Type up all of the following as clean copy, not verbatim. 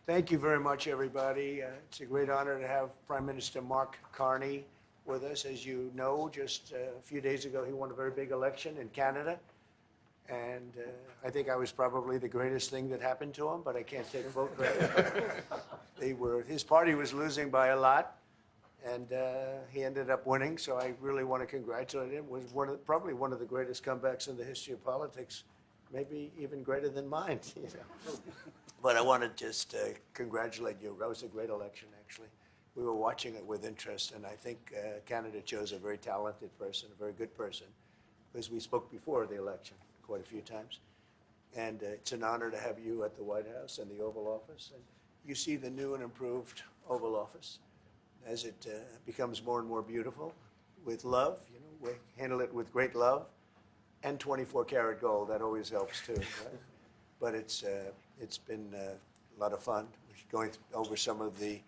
Thank you very much, everybody. It's a great honor to have Prime Minister Mark Carney with us. As you know, just a few days ago, he won a very big election in Canada. And I think I was probably the greatest thing that happened to him, but I can't take full credit. His party was losing by a lot, and he ended up winning. So I really want to congratulate him. It was probably one of the greatest comebacks in the history of politics, maybe even greater than mine. You know. But I want to just congratulate you. That was a great election, actually. We were watching it with interest, and I think Canada chose a very talented person, a very good person, because we spoke before the election quite a few times. And it's an honor to have you at the White House and the Oval Office. And you see the new and improved Oval Office as it becomes more and more beautiful with love. You know, we handle it with great love and 24-karat gold. That always helps, too. Right? But it's been a lot of fun. We're going over some of the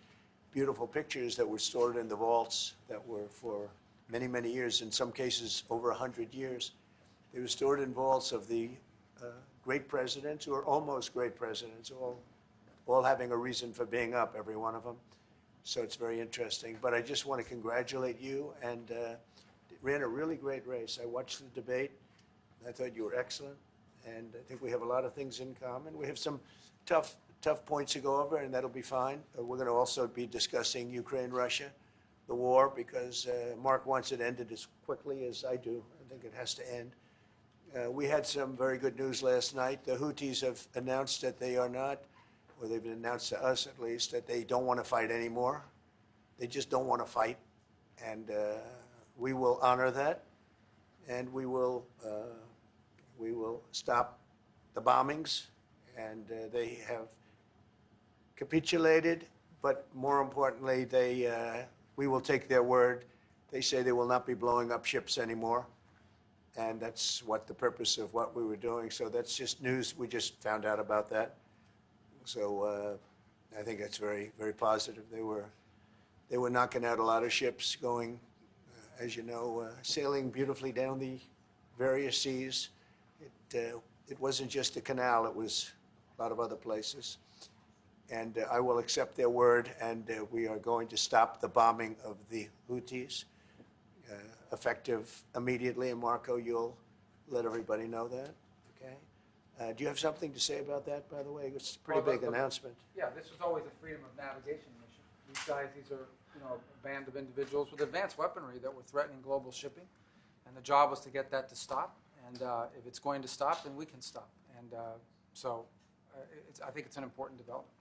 beautiful pictures that were stored in the vaults that were for many, many years, in some cases over 100 years. They were stored in vaults of the great presidents, or almost great presidents, all having a reason for being up, every one of them. So it's very interesting. But I just want to congratulate you, and ran a really great race. I watched the debate. I thought you were excellent. And I think we have a lot of things in common. We have some tough points to go over, and that'll be fine. We're going to also be discussing Ukraine, Russia, the war, because Mark wants it ended as quickly as I do. I think it has to end. We had some very good news last night. The Houthis have announced that they are not, or they've announced to us at least, that they don't want to fight anymore. They just don't want to fight. And we will honor that, and we will stop the bombings, and they have capitulated, but more importantly, we will take their word. They say they will not be blowing up ships anymore, and that's what the purpose of what we were doing. So that's just news. We just found out about that. So I think that's very, very positive. They were knocking out a lot of ships going, as you know, sailing beautifully down the various seas. It wasn't just a canal, it was a lot of other places. And I will accept their word, and we are going to stop the bombing of the Houthis, effective immediately. And Marco, you'll let everybody know that, okay? Do you have something to say about that, by the way? It's a pretty big announcement. Yeah, this was always a freedom of navigation mission. These guys, these are, you know, a band of individuals with advanced weaponry that were threatening global shipping, and the job was to get that to stop. And if it's going to stop, then we can stop. And I think it's an important development.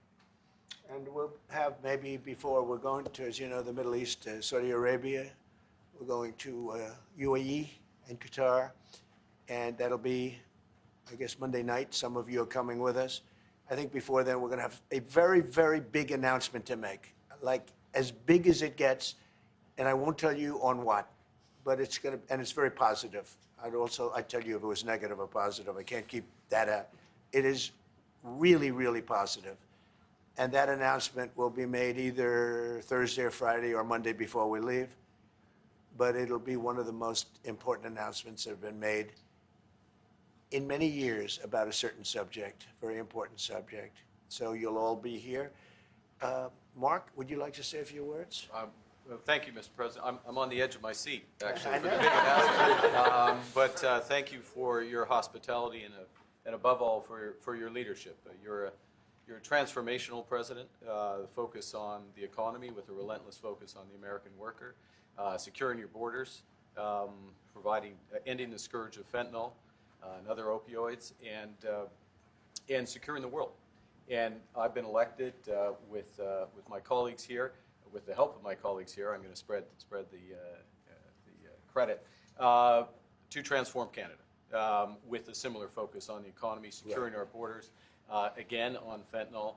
And we'll have maybe before, we're going to, as you know, the Middle East, Saudi Arabia. We're going to UAE and Qatar. And that'll be, I guess, Monday night. Some of you are coming with us. I think before then, we're going to have a very, very big announcement to make, like as big as it gets. And I won't tell you on what, but it's going to, and it's very positive. I'd tell you if it was negative or positive. I can't keep that out. It is really, really positive. And that announcement will be made either Thursday or Friday or Monday before we leave. But it'll be one of the most important announcements that have been made in many years about a certain subject, very important subject. So you'll all be here. Mark, would you like to say a few words? Well, thank you, Mr. President. I'm on the edge of my seat, actually, I for the know. big announcement. But thank you for your hospitality and above all, for your leadership. You're a transformational president, focus on the economy with a relentless focus on the American worker, securing your borders, ending the scourge of fentanyl and other opioids, and securing the world. And I've been elected with my colleagues here. With the help of my colleagues here, I'm going to spread the credit to transform Canada with a similar focus on the economy, securing our borders, again on fentanyl,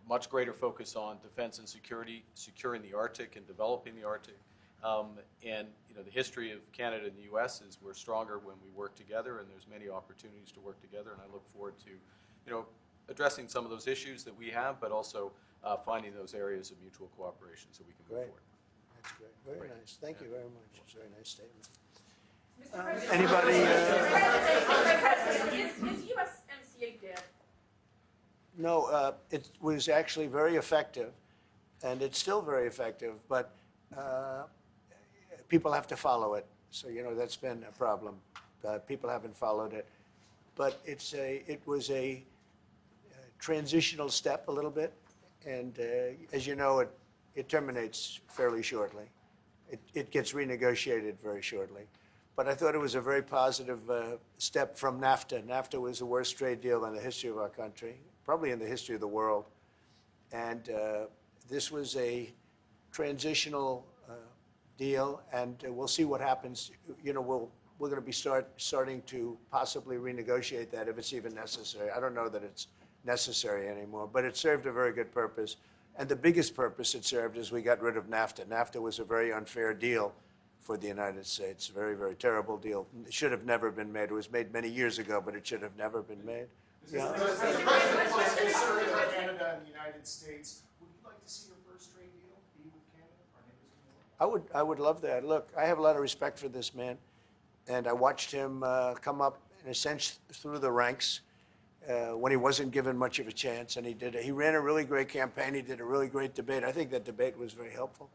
much greater focus on defense and security, securing the Arctic and developing the Arctic. And you know, the history of Canada and the U.S. is we're stronger when we work together, and there's many opportunities to work together. And I look forward to, you know, addressing some of those issues that we have, but also finding those areas of mutual cooperation so we can move forward. That's great. Very nice. Thank you very much. It's a very nice statement. Mr. President, Anybody? Mr. President, is USMCA dead? No, it was actually very effective, and it's still very effective, but people have to follow it. So, that's been a problem. People haven't followed it. But it was a transitional step a little bit, and as you know, it terminates fairly shortly. It gets renegotiated very shortly. But I thought it was a very positive step from NAFTA. NAFTA was the worst trade deal in the history of our country, probably in the history of the world. And this was a transitional deal, and we'll see what happens. We're going to be starting to possibly renegotiate that if it's even necessary. I don't know that it's necessary anymore, but it served a very good purpose. And the biggest purpose it served is we got rid of NAFTA. NAFTA was a very unfair deal for the United States. Very, very terrible deal. It should have never been made. It was made many years ago, but it should have never been made. Yeah. Canada and the United States. Would you like to see your first trade deal be with Canada? I would love that. Look, I have a lot of respect for this man, and I watched him come up in a sense through the ranks when he wasn't given much of a chance, and he ran a really great campaign. He did a really great debate. I think that debate was very helpful.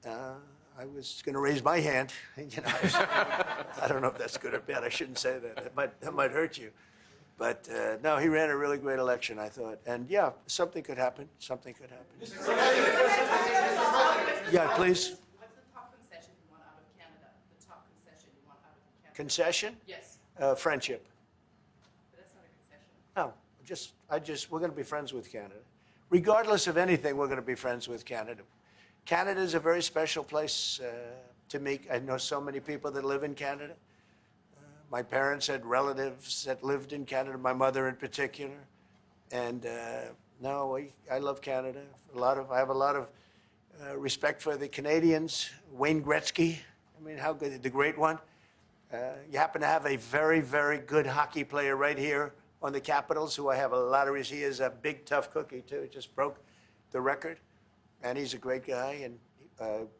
I was going to raise my hand. I don't know if that's good or bad. I shouldn't say that. That might hurt you. But no, he ran a really great election, I thought. And yeah, something could happen. Something could happen. Yeah, please. What's the top concession you want out of Canada? The top concession you want out of Canada? Concession? Yes. Friendship. But that's not a concession. No, we're going to be friends with Canada. Regardless of anything, we're going to be friends with Canada. Canada is a very special place to me. I know so many people that live in Canada. My parents had relatives that lived in Canada, my mother in particular. And no, I love Canada. I have a lot of respect for the Canadians. Wayne Gretzky, I mean, how good, the great one. You happen to have a very, very good hockey player right here on the Capitals, who I have a lot of respect. He is a big, tough cookie, too. He just broke the record. And he's a great guy. And,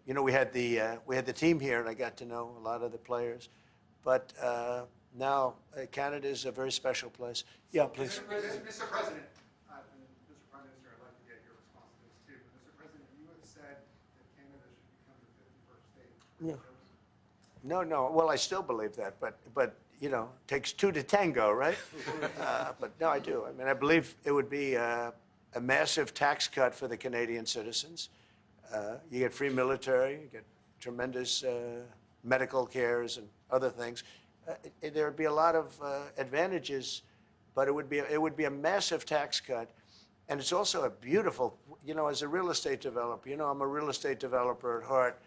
we had the team here, and I got to know a lot of the players. But now Canada is a very special place. Yeah, please. Mr. President, and Mr. Prime Minister, I'd like to get your response to this too. But Mr. President, you have said that Canada should become the 51st state. Yeah. No. Well, I still believe that, but it takes two to tango, right? But no, I do. I mean, I believe it would be a massive tax cut for the Canadian citizens. You get free military, you get tremendous medical cares and other things. There would be a lot of advantages, but it would be a massive tax cut, and it's also a beautiful. As a real estate developer, I'm a real estate developer at heart.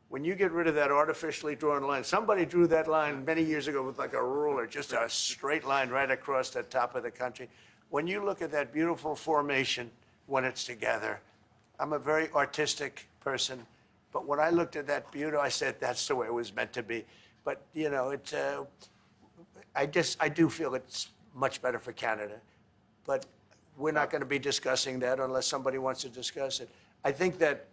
When you get rid of that artificially drawn line, somebody drew that line many years ago with like a ruler, just a straight line right across the top of the country. When you look at that beautiful formation when it's together, I'm a very artistic person, but when I looked at that beauty, I said that's the way it was meant to be. But I do feel it's much better for Canada, but we're not going to be discussing that unless somebody wants to discuss it. I think that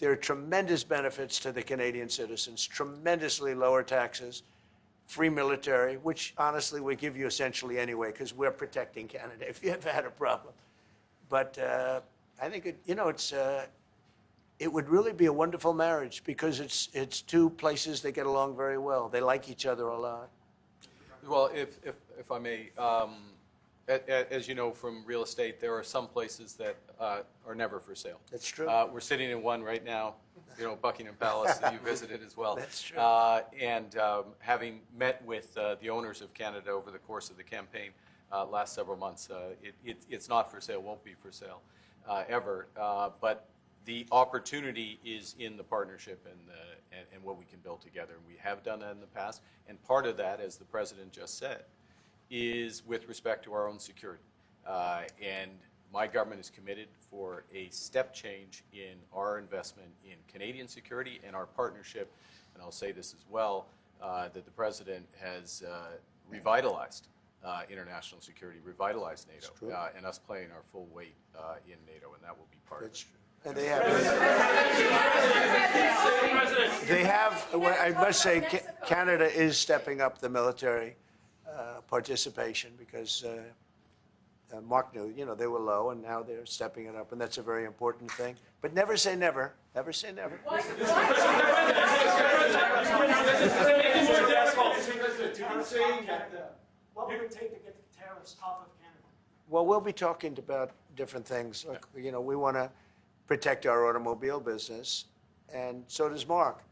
there are tremendous benefits to the Canadian citizens, tremendously lower taxes, free military, which honestly we give you essentially anyway because we're protecting Canada if you ever had a problem. But I think it would really be a wonderful marriage because it's two places that get along very well. They like each other a lot. Well, if I may, as you know from real estate, there are some places that are never for sale. That's true. We're sitting in one right now, Buckingham Palace that you visited as well. That's true. And having met with the owners of Canada over the course of the campaign last several months, it's not for sale, won't be for sale ever. But the opportunity is in the partnership and what we can build together. And we have done that in the past. And part of that, as the President just said, is with respect to our own security. And my government is committed for a step change in our investment in Canadian security and our partnership, and I'll say this as well, that the President has revitalized international security, revitalized NATO, and us playing our full weight in NATO, and that will be part of it. And they have, I must say, Canada is stepping up the military participation because Mark knew, you know, they were low, and now they're stepping it up, and that's a very important thing. But never say never. Never say never. What would it take to get the tariffs off of Canada? Well, we'll be talking about different things. Like, you know, we want to protect our automobile business, and so does Mark.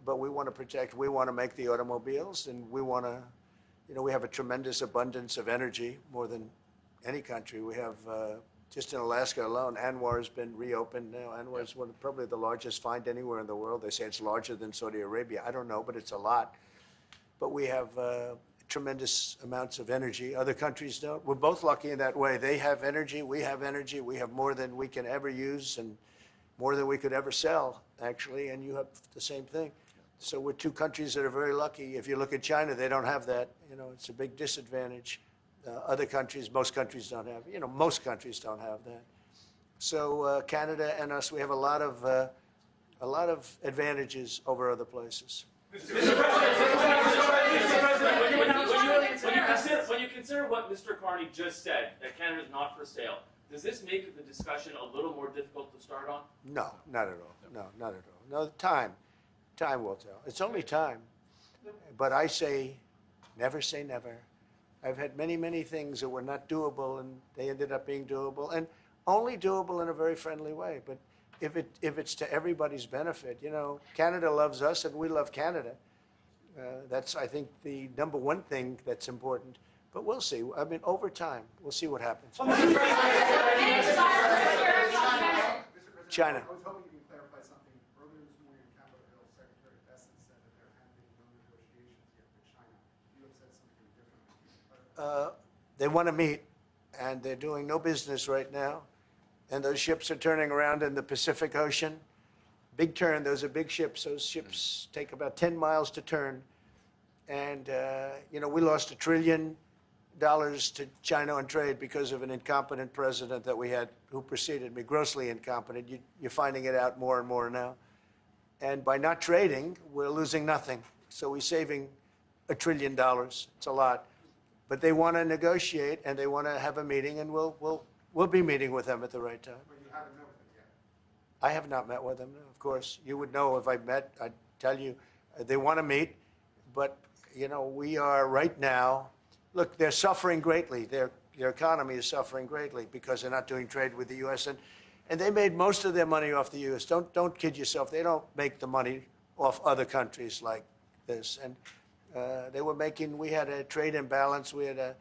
But we want to make the automobiles, and we want to, you know, we have a tremendous abundance of energy, more than any country. We have, just in Alaska alone, Anwar has been reopened now. Anwar is probably the largest find anywhere in the world. They say it's larger than Saudi Arabia. I don't know, but it's a lot. But we have tremendous amounts of energy. Other countries don't. We're both lucky in that way. They have energy. We have energy. We have more than we can ever use and more than we could ever sell, actually, and you have the same thing. So we're two countries that are very lucky. If you look at China, they don't have that. You know, it's a big disadvantage. Other countries, most countries don't have. You know, most countries don't have that. So Canada and us, we have a lot of advantages over other places. When you consider what Mr. Carney just said, that Canada is not for sale, does this make the discussion a little more difficult to start on? No, not at all. No, not at all. No, time will tell. It's only time. But I say, never say never. I've had many, many things that were not doable, and they ended up being doable, and only doable in a very friendly way. But if it's to everybody's benefit, you know, Canada loves us, and we love Canada. That's, I think, the number one thing that's important. But we'll see. I mean, over time, we'll see what happens. China. I was hoping you can clarify something. Earlier this morning on Capitol Hill, Secretary Bessent said that there haven't been no negotiations yet with China. You have said something different. They want to meet, and they're doing no business right now. And those ships are turning around in the Pacific Ocean. Big turn. Those are big ships. Those ships take about 10 miles to turn. And, you know, we lost $1 trillion to China on trade because of an incompetent president that we had who preceded me, grossly incompetent. You're finding it out more and more now. And by not trading, we're losing nothing. So we're saving $1 trillion. It's a lot. But they want to negotiate, and they want to have a meeting, and we'll be meeting with them at the right time. But you haven't met with them yet. I have not met with them, of course. You would know if I met. I'd tell you. They want to meet, but, you know, we are right now, look, they're suffering greatly. Their economy is suffering greatly because they're not doing trade with the U.S., and they made most of their money off the U.S. Don't kid yourself. They don't make the money off other countries like this. And they were making, we had a trade imbalance. We had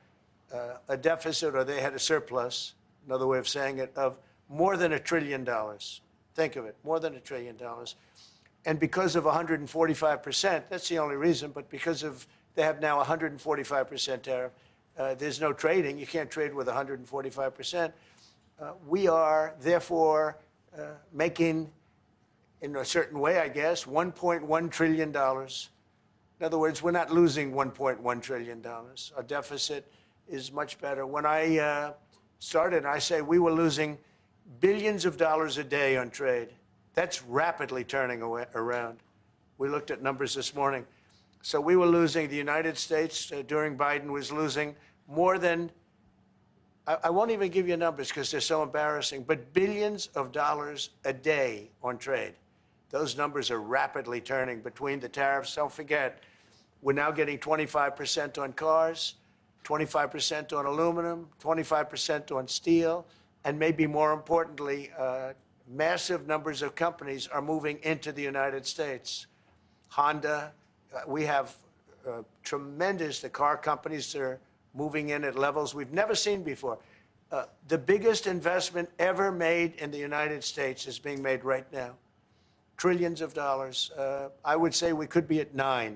a deficit, or they had a surplus, another way of saying it, of more than $1 trillion. Think of it, more than $1 trillion. And because of 145%, that's the only reason, but because of, they have now 145% tariff, there's no trading. You can't trade with 145%. We are, therefore, making, in a certain way, I guess, $1.1 trillion. In other words, we're not losing $1.1 trillion. Our deficit is much better. When I started, I say we were losing billions of dollars a day on trade. That's rapidly turning around. We looked at numbers this morning. So we were losing, the United States during Biden was losing more than, I won't even give you numbers because they're so embarrassing, but billions of dollars a day on trade. Those numbers are rapidly turning between the tariffs. Don't forget, we're now getting 25% on cars, 25% on aluminum, 25% on steel, and maybe more importantly, massive numbers of companies are moving into the United States. Honda, we have tremendous, the car companies are moving in at levels we've never seen before. The biggest investment ever made in the United States is being made right now. Trillions of dollars. I would say we could be at $9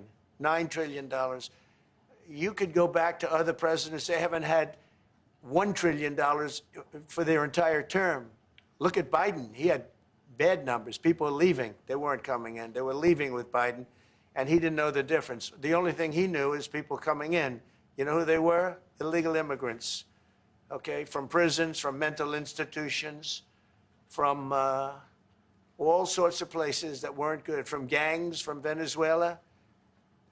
trillion. You could go back to other presidents. They haven't had $1 trillion for their entire term. Look at Biden. He had bad numbers. People were leaving. They weren't coming in. They were leaving with Biden, and he didn't know the difference. The only thing he knew is people coming in. You know who they were? Illegal immigrants, okay, from prisons, from mental institutions, from all sorts of places that weren't good, from gangs, from Venezuela.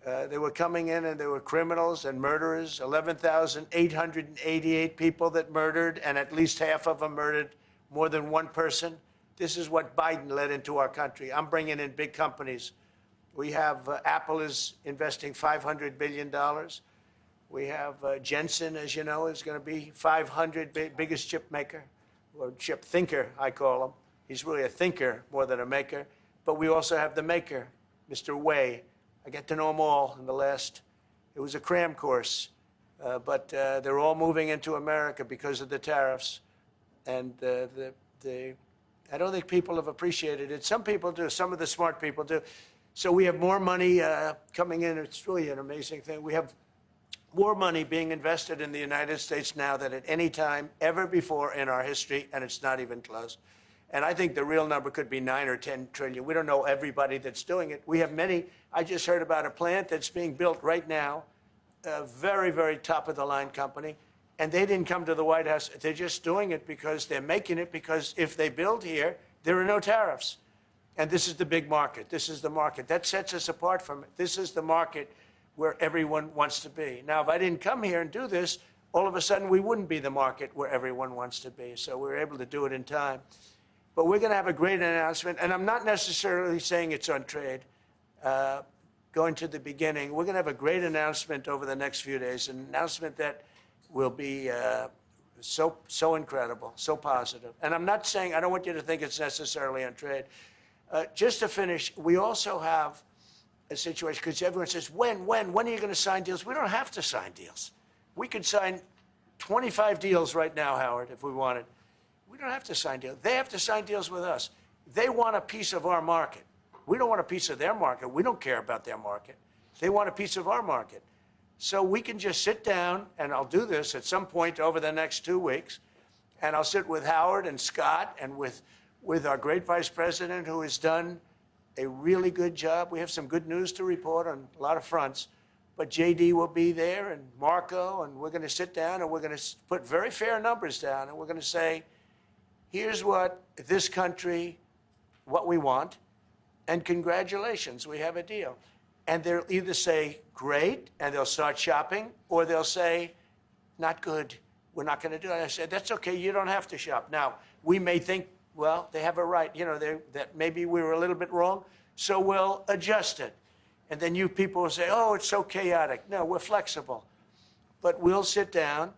They were coming in and they were criminals and murderers. 11,888 people that murdered, and at least half of them murdered more than one person. This is what Biden led into our country. I'm bringing in big companies. We have Apple is investing $500 billion. We have Jensen, as you know, is going to be 500 biggest chip maker, or chip thinker, I call him. He's really a thinker more than a maker. But we also have the maker, Mr. Wei. I get to know them all in the last, it was a cram course. But they're all moving into America because of the tariffs. And I don't think people have appreciated it. Some people do. Some of the smart people do. So we have more money coming in. It's really an amazing thing. We have more money being invested in the United States now than at any time ever before in our history, and it's not even close. And I think the real number could be 9 or 10 trillion. We don't know everybody that's doing it. We have many. I just heard about a plant that's being built right now, a very, very top-of-the-line company, and they didn't come to the White House. They're just doing it because they're making it because if they build here, there are no tariffs. And this is the big market. This is the market. That sets us apart from it. This is the market where everyone wants to be. Now, if I didn't come here and do this, all of a sudden we wouldn't be the market where everyone wants to be. So we're able to do it in time. But we're going to have a great announcement. And I'm not necessarily saying it's on trade. Going to the beginning, we're going to have a great announcement over the next few days, an announcement that will be so incredible, so positive. And I'm not saying, I don't want you to think it's necessarily on trade. Just to finish, we also have a situation, because everyone says, when are you going to sign deals? We don't have to sign deals. We could sign 25 deals right now, Howard, if we wanted. We don't have to sign deals. They have to sign deals with us. They want a piece of our market. We don't want a piece of their market. We don't care about their market. They want a piece of our market. So we can just sit down, and I'll do this at some point over the next 2 weeks, and I'll sit with Howard and Scott and with our great vice president, who has done a really good job. We have some good news to report on a lot of fronts. But JD will be there, and Marco, and we're going to sit down, and we're going to put very fair numbers down, and we're going to say, here's what this country, what we want, and congratulations, we have a deal. And they'll either say, great, and they'll start shopping, or they'll say, not good, we're not going to do it. And I said, that's okay, you don't have to shop. Now, we may think, well, they have a right, you know, that maybe we were a little bit wrong, so we'll adjust it. And then you people will say, oh, it's so chaotic. No, we're flexible. But we'll sit down,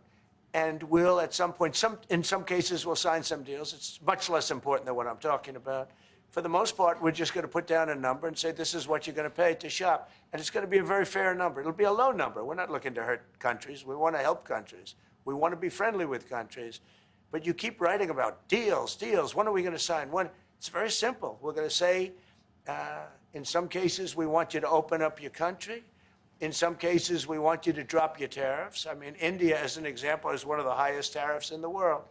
and we'll, at some point, in some cases, we'll sign some deals. It's much less important than what I'm talking about. For the most part, we're just going to put down a number and say, this is what you're going to pay to shop. And it's going to be a very fair number. It'll be a low number. We're not looking to hurt countries. We want to help countries. We want to be friendly with countries. But you keep writing about deals, deals. When are we going to sign? When? It's very simple. We're going to say, in some cases, we want you to open up your country. In some cases, we want you to drop your tariffs. I mean, India, as an example, has one of the highest tariffs in the world.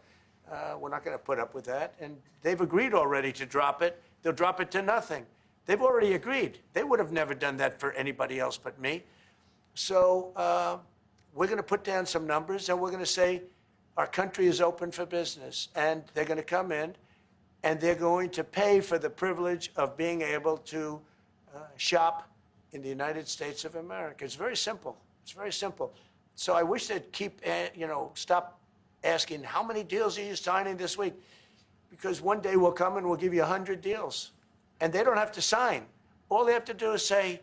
We're not going to put up with that. And they've agreed already to drop it. They'll drop it to nothing. They've already agreed. They would have never done that for anybody else but me. So we're going to put down some numbers, and we're going to say our country is open for business. And they're going to come in, and they're going to pay for the privilege of being able to shop in the United States of America. It's very simple. It's very simple. So I wish they'd keep, stop asking, how many deals are you signing this week? Because one day we'll come and we'll give you 100 deals. And they don't have to sign. All they have to do is say,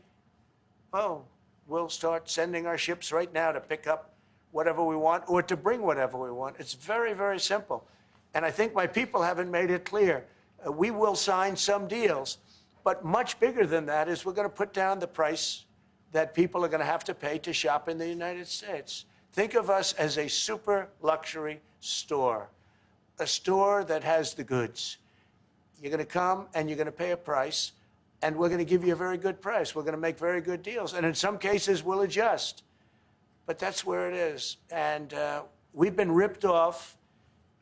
oh, we'll start sending our ships right now to pick up whatever we want or to bring whatever we want. It's very, very simple. And I think my people haven't made it clear. We will sign some deals, but much bigger than that is we're going to put down the price that people are going to have to pay to shop in the United States. Think of us as a super luxury store, a store that has the goods. You're going to come and you're going to pay a price, and we're going to give you a very good price. We're going to make very good deals. And in some cases, we'll adjust. But that's where it is. And we've been ripped off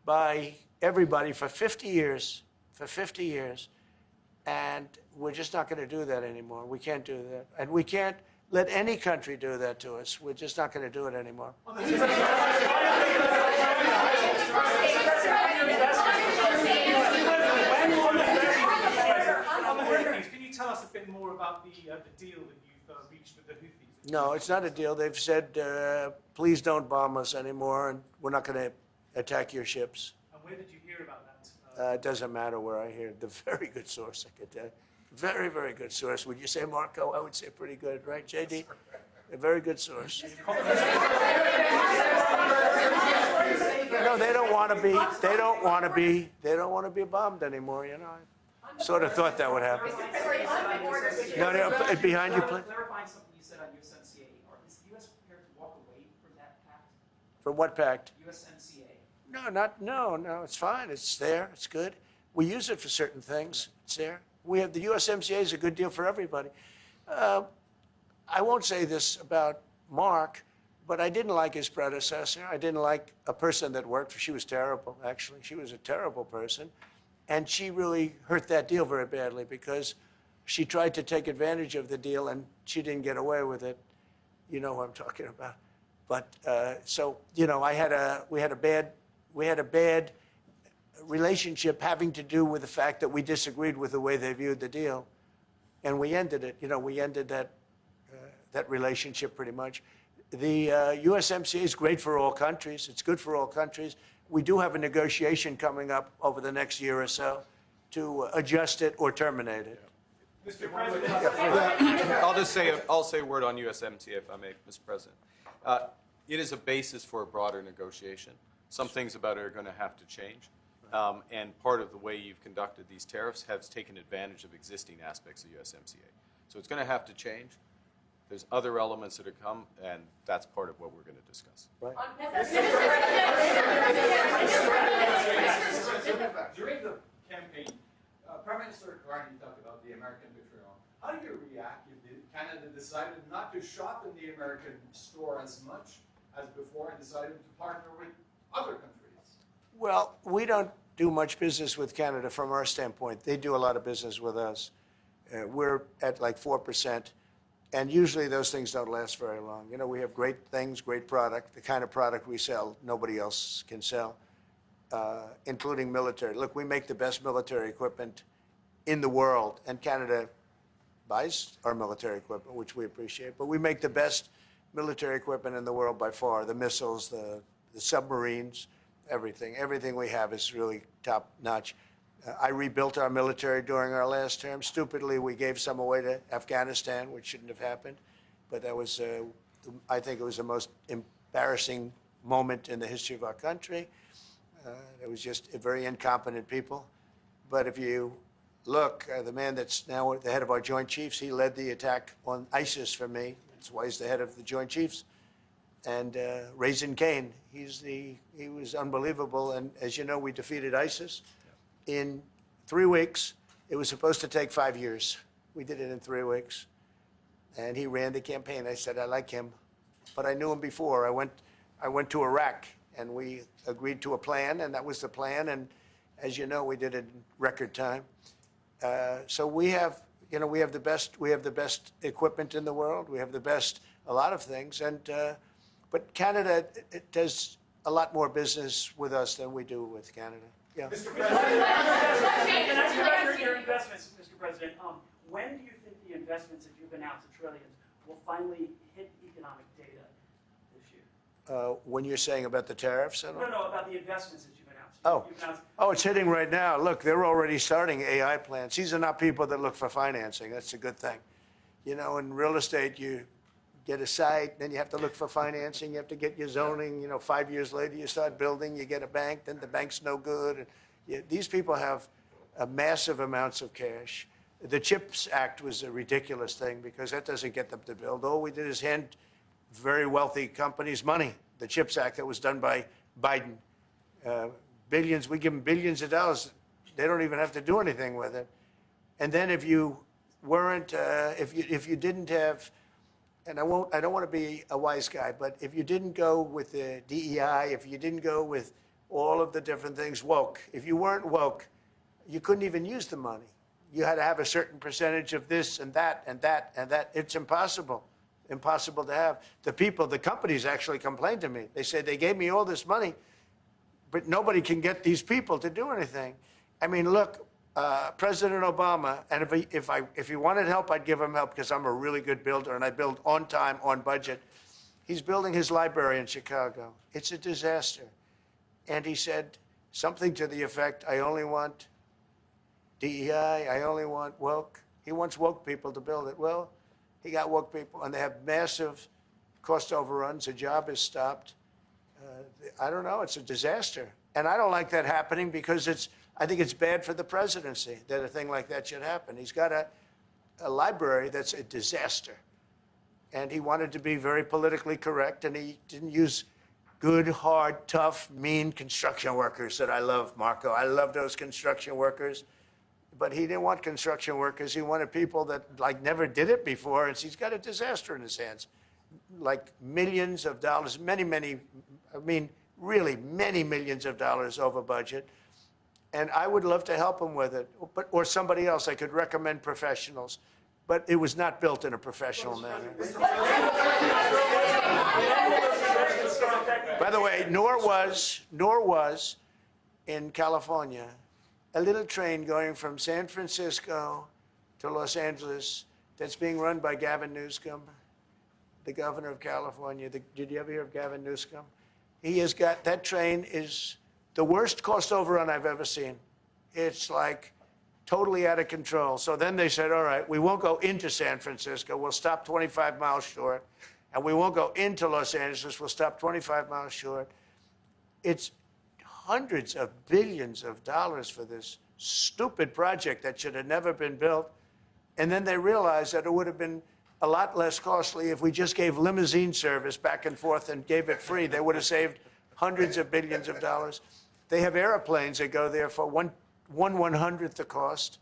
by everybody for 50 years, and we're just not going to do that anymore. We can't do that. And we can't let any country do that to us. We're just not going to do it anymore. Can you tell us a bit more about the deal that you've reached with the Houthis? No, it's not a deal. They've said, please don't bomb us anymore, and we're not going to attack your ships. And where did you hear about that? It doesn't matter where I hear it. The very good source, I could tell you. Very, very good source. Would you say, Marco? I would say pretty good, right, JD? A very good source. No, they don't want to be. They don't want to be. They don't want to be bombed anymore. You know, I sort of thought that would happen. No, no, behind you, please. Clarifying something you said on USMCA, is the U.S. prepared to walk away from that pact? From what pact? USMCA. No. It's fine. It's there. It's good. We use it for certain things. It's there. We have the USMCA is a good deal for everybody. I won't say this about Mark, but I didn't like his predecessor. I didn't like a person that worked for. She was terrible, actually. She was a terrible person. And she really hurt that deal very badly because she tried to take advantage of the deal and she didn't get away with it. You know who I'm talking about. But so, you know, we had a bad relationship having to do with the fact that we disagreed with the way they viewed the deal. And we ended it. You know, we ended that relationship pretty much. The USMCA is great for all countries. It's good for all countries. We do have a negotiation coming up over the next year or so to adjust it or terminate it. Mr. President. I'll say a word on USMCA if I may, Mr. President. It is a basis for a broader negotiation. Some things about it are going to have to change. And part of the way you've conducted these tariffs has taken advantage of existing aspects of USMCA. So it's going to have to change. There's other elements that are come, and that's part of what we're going to discuss. Right. During the campaign, Prime Minister Carney talked about the American betrayal. How do you react if Canada decided not to shop in the American store as much as before and decided to partner with other countries? Well, we don't do much business with Canada from our standpoint. They do a lot of business with us. We're at like 4%. And usually those things don't last very long. You know, we have great things, great product. The kind of product we sell, nobody else can sell, including military. Look, we make the best military equipment in the world, and Canada buys our military equipment, which we appreciate. But we make the best military equipment in the world by far. The missiles, the submarines, everything. Everything we have is really top notch. I rebuilt our military during our last term. Stupidly, we gave some away to Afghanistan, which shouldn't have happened. But that was, I think it was the most embarrassing moment in the history of our country. It was just very incompetent people. But if you look, the man that's now the head of our Joint Chiefs, he led the attack on ISIS for me. That's why he's the head of the Joint Chiefs. And Raisin Kane, he was unbelievable. And as you know, we defeated ISIS. In 3 weeks. It was supposed to take 5 years. We did it in 3 weeks. And he ran the campaign. I said, I like him. But I knew him before. I went to Iraq, and we agreed to a plan, and that was the plan. And as you know, we did it in record time. So we have, you know, we have the best equipment in the world. We have the best, a lot of things. And but Canada, it does a lot more business with us than we do with Canada. Yeah. Mr. President. And as you measure your investments, Mr. President, when do you think the investments that you've announced, the trillions, will finally hit economic data this year? When you're saying about the tariffs? No, about the investments that you've announced. Oh, it's hitting right now. Look, they're already starting AI plants. These are not people that look for financing. That's a good thing. You know, in real estate, you get a site, then you have to look for financing, you have to get your zoning, you know, 5 years later you start building, you get a bank, then the bank's no good. And these people have massive amounts of cash. The CHIPS Act was a ridiculous thing because that doesn't get them to build. All we did is hand very wealthy companies money. The CHIPS Act that was done by Biden. Billions, we give them billions of dollars. They don't even have to do anything with it. And then if you weren't, if you didn't have, and I don't want to be a wise guy, but if you didn't go with the DEI, if you didn't go with all of the different things, woke, if you weren't woke, you couldn't even use the money. You had to have a certain percentage of this and that and that and that. It's impossible to have. The companies actually complained to me. They said, they gave me all this money, but nobody can get these people to do anything. I mean, look, President Obama, and if he wanted help, I'd give him help because I'm a really good builder and I build on time, on budget. He's building his library in Chicago. It's a disaster. And he said something to the effect, I only want DEI, I only want woke. He wants woke people to build it. Well, he got woke people, and they have massive cost overruns. The job is stopped. I don't know. It's a disaster. And I don't like that happening because I think it's bad for the presidency that a thing like that should happen. He's got a library that's a disaster. And he wanted to be very politically correct, and he didn't use good, hard, tough, mean construction workers that I love, Marco. I love those construction workers. But he didn't want construction workers. He wanted people that, like, never did it before, and he's got a disaster in his hands. Like millions of dollars, really many millions of dollars over budget. And I would love to help him with it, or somebody else. I could recommend professionals. But it was not built in a professional manner. By the way, nor was in California a little train going from San Francisco to Los Angeles that's being run by Gavin Newsom, the governor of California. Did you ever hear of Gavin Newsom? He has got, that train is the worst cost overrun I've ever seen. It's like totally out of control. So then they said, all right, we won't go into San Francisco. We'll stop 25 miles short. And we won't go into Los Angeles. We'll stop 25 miles short. It's hundreds of billions of dollars for this stupid project that should have never been built. And then they realized that it would have been a lot less costly if we just gave limousine service back and forth and gave it free. They would have saved hundreds of billions of dollars. They have airplanes that go there for one 1/100th the cost,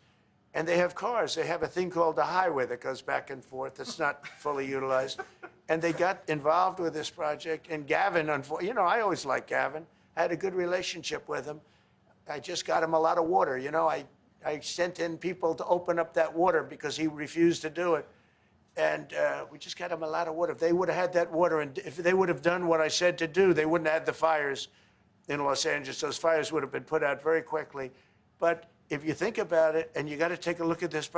and they have cars. They have a thing called a highway that goes back and forth that's not fully utilized. And they got involved with this project. And Gavin, you know, I always liked Gavin. I had a good relationship with him. I just got him a lot of water. You know, I sent in people to open up that water because he refused to do it. And we just got him a lot of water. If they would have had that water, and if they would have done what I said to do, they wouldn't have had the fires in Los Angeles. Those fires would have been put out very quickly. But if you think about it, and you got to take a look at this,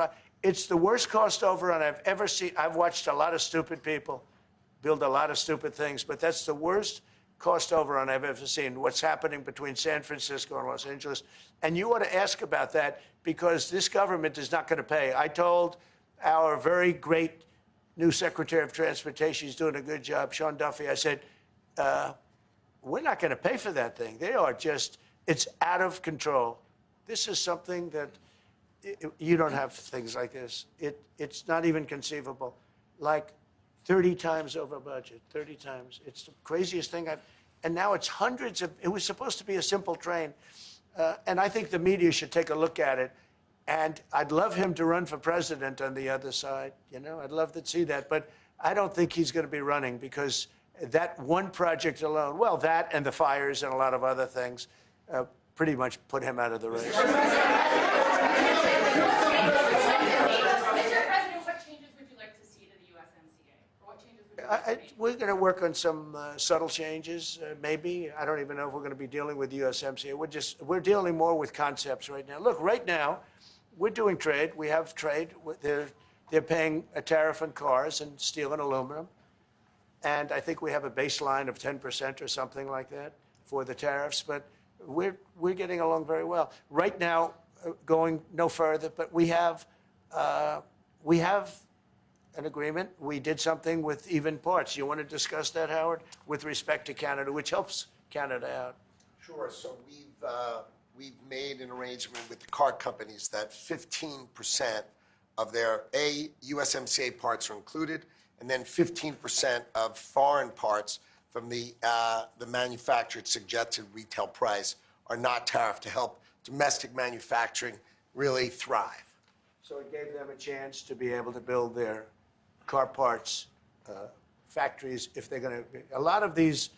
it's the worst cost overrun I've ever seen. I've watched a lot of stupid people build a lot of stupid things, but that's the worst cost overrun I've ever seen, what's happening between San Francisco and Los Angeles. And you ought to ask about that because this government is not going to pay. I told our very great new Secretary of Transportation, he's doing a good job, Sean Duffy, I said, we're not going to pay for that thing. They are just, it's out of control. This is something that you don't have things like this. It's not even conceivable. Like 30 times over budget, 30 times. It's the craziest thing and now it's hundreds of, it was supposed to be a simple train. And I think the media should take a look at it. And I'd love him to run for president on the other side. You know, I'd love to see that. But I don't think he's going to be running because that one project alone, well, that and the fires and a lot of other things, pretty much put him out of the race. Mr. President, what changes would you like to see to the USMCA? Or what changes would you like to make? We're going to work on some subtle changes, maybe. I don't even know if we're going to be dealing with the USMCA. We're dealing more with concepts right now. Look, right now, we're doing trade. We have trade. They're paying a tariff on cars and steel and aluminum. And I think we have a baseline of 10% or something like that for the tariffs. But we're getting along very well. Right now, going no further, but we have an agreement. We did something with even parts. You want to discuss that, Howard, with respect to Canada, which helps Canada out? Sure. So we've made an arrangement with the car companies that 15% of their USMCA parts are included, and then 15% of foreign parts from the manufactured suggested retail price are not tariffed to help domestic manufacturing really thrive. So it gave them a chance to be able to build their car parts factories if they're going to. A lot of these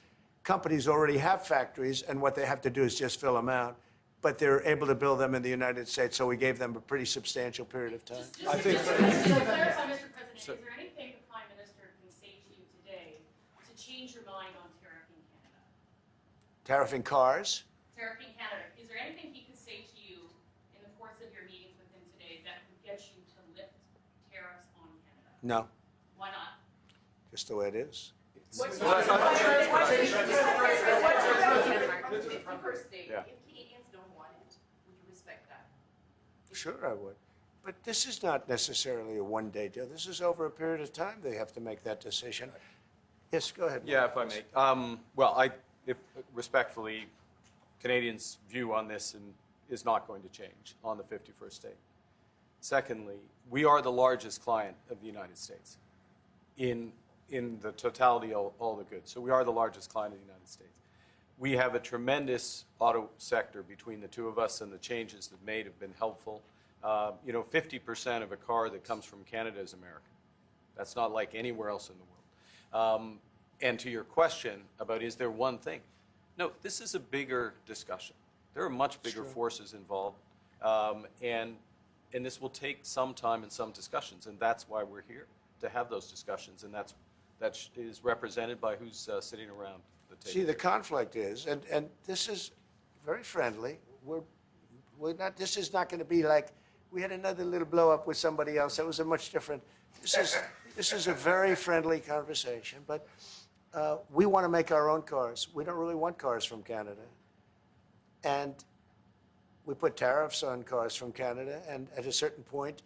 companies already have factories, and what they have to do is just fill them out. But they're able to build them in the United States, so we gave them a pretty substantial period of time. Just to clarify, Mr. President, is there anything the Prime Minister can say to you today to change your mind on tariffing Canada? Tariffing cars? Tariffing Canada. Is there anything he could say to you in the course of your meeting No, Why not? just the way it is. What's Well, that's not- your state, Yeah. if Canadians don't want it, would you respect that? Sure, I would. But this is not necessarily a one-day deal. This is over a period of time they have to make that decision. Yes, go ahead. Yeah, if I may. Well, respectfully, Canadians' view on this is not going to change on the 51st state. Secondly, we are the largest client of the United States in the totality of all the goods. So we are the largest client of the United States. We have a tremendous auto sector between the two of us, and the changes that made have been helpful. 50% of a car that comes from Canada is American. That's not like anywhere else in the world. And to your question about is there one thing? No, this is a bigger discussion. There are much bigger forces involved, and this will take some time and some discussions, and that's why we're here, to have those discussions, and that is represented by who's sitting around the table. See, the conflict is, and this is very friendly. We're not. This is not going to be like we had another little blow up with somebody else. That was a much different. This is a very friendly conversation, but we want to make our own cars. We don't really want cars from Canada, and we put tariffs on cars from Canada, and at a certain point,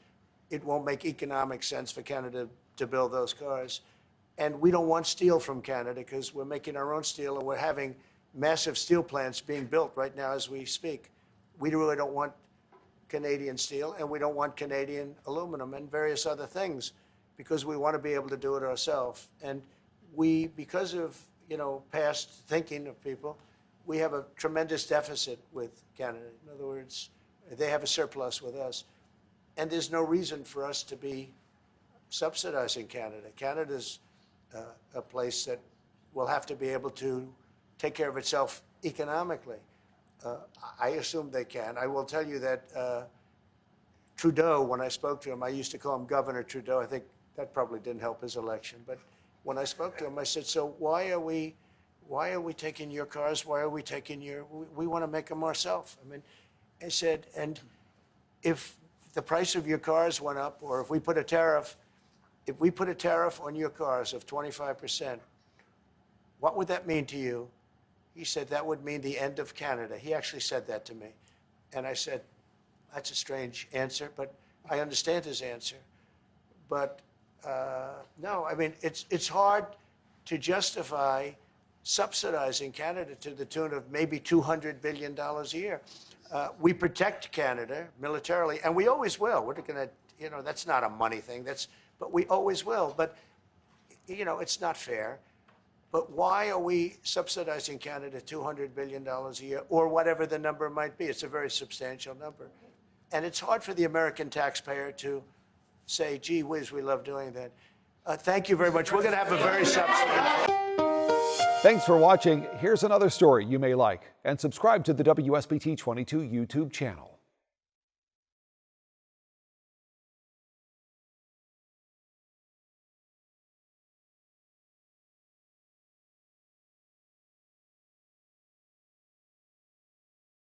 it won't make economic sense for Canada to build those cars. And we don't want steel from Canada because we're making our own steel, and we're having massive steel plants being built right now as we speak. We really don't want Canadian steel, and we don't want Canadian aluminum and various other things because we want to be able to do it ourselves. And we, because of past thinking of people, we have a tremendous deficit with Canada. In other words, they have a surplus with us. And there's no reason for us to be subsidizing Canada. Canada's a place that will have to be able to take care of itself economically. I assume they can. I will tell you that Trudeau, when I spoke to him, I used to call him Governor Trudeau. I think that probably didn't help his election. But when I spoke to him, I said, so why are we taking your cars? Why are we taking we want to make them ourselves. I mean, I said, and if the price of your cars went up, or if we put a tariff on your cars of 25%, what would that mean to you? He said, that would mean the end of Canada. He actually said that to me. And I said, that's a strange answer, but I understand his answer. But no, I mean, it's hard to justify subsidizing Canada to the tune of maybe $200 billion a year. We protect Canada militarily, and we always will. We're going to, that's not a money thing. But we always will. But, it's not fair. But why are we subsidizing Canada $200 billion a year, or whatever the number might be? It's a very substantial number. And it's hard for the American taxpayer to say, gee whiz, we love doing that. Thank you very much. We're going to have a very substantial. Thanks for watching. Here's another story you may like. And subscribe to the WSBT 22 YouTube channel.